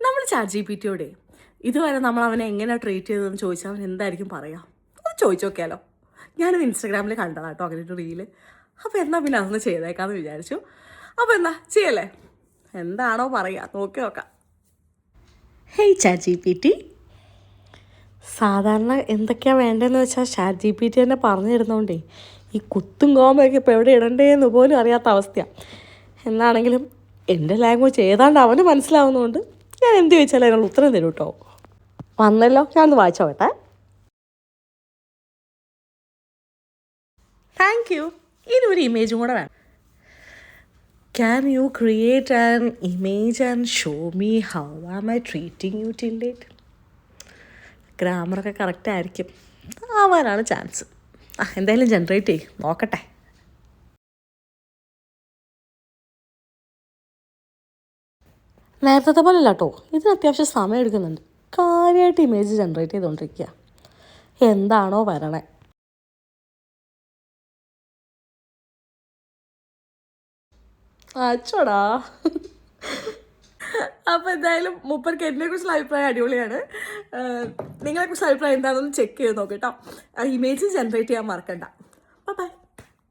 നമ്മൾ ChatGPT ഇതുവരെ നമ്മൾ അവനെ എങ്ങനെ ട്രീറ്റ് ചെയ്തതെന്ന് ചോദിച്ചാൽ അവൻ എന്തായിരിക്കും പറയുക? അത് ചോദിച്ചു നോക്കിയാലോ. ഞാനത് ഇൻസ്റ്റാഗ്രാമിൽ കണ്ടതാണ് കേട്ടോ, അങ്ങനെ ഒരു റീല്. അപ്പോൾ എന്നാൽ പിന്നെ അതൊന്ന് ചെയ്തേക്കാമെന്ന് വിചാരിച്ചു. അപ്പോൾ എന്താ ചെയ്യല്ലേ, എന്താണോ പറയുക നോക്കി നോക്കാം. ഹേയ് ChatGPT, സാധാരണ എന്തൊക്കെയാണ് വേണ്ടതെന്ന് വെച്ചാൽ ChatGPT തന്നെ പറഞ്ഞു തരുന്നതുകൊണ്ടേ ഈ കുത്തും കോമ്പൊക്കെ ഇപ്പോൾ എവിടെ ഇടണ്ടേന്ന് പോലും അറിയാത്ത അവസ്ഥയാണ്. എന്നാണെങ്കിലും എൻ്റെ ലാംഗ്വേജ് ഏതാണ്ട് അവന് മനസ്സിലാവുന്നതുകൊണ്ട് ഞാൻ എന്ത് ചോദിച്ചാലും അതിനുള്ള ഉത്തരം തരും കേട്ടോ. വന്നല്ലോ, ഞാനൊന്ന് വായിച്ചോട്ടെ. Thank you. ഇനി ഒരു ഇമേജും കൂടെ വേണം. Can you create an image and show me how am I treating you till date? ഗ്രാമറൊക്കെ കറക്റ്റ് ആയിരിക്കും, ആവാനാണ് ചാൻസ്. എന്തായാലും ജനറേറ്റ് ചെയ്യും, നോക്കട്ടെ. നേരത്തെ പോലെ അല്ല കേട്ടോ, ഇതിന് അത്യാവശ്യം സമയം എടുക്കുന്നുണ്ട്. കാര്യമായിട്ട് ഇമേജ് ജനറേറ്റ് ചെയ്തുകൊണ്ടിരിക്കുക. എന്താണോ വരണേ. അച്ചോടാ. അപ്പോൾ എന്തായാലും മൂപ്പർക്ക് എന്നെക്കുറിച്ചുള്ള അഭിപ്രായം അടിപൊളിയാണ്. നിങ്ങളെക്കുറിച്ചുള്ള അഭിപ്രായം എന്താണെന്ന് ചെക്ക് ചെയ്ത് നോക്കിട്ടോ. ഇമേജ് ജനറേറ്റ് ചെയ്യാൻ മറക്കണ്ട. ബൈ.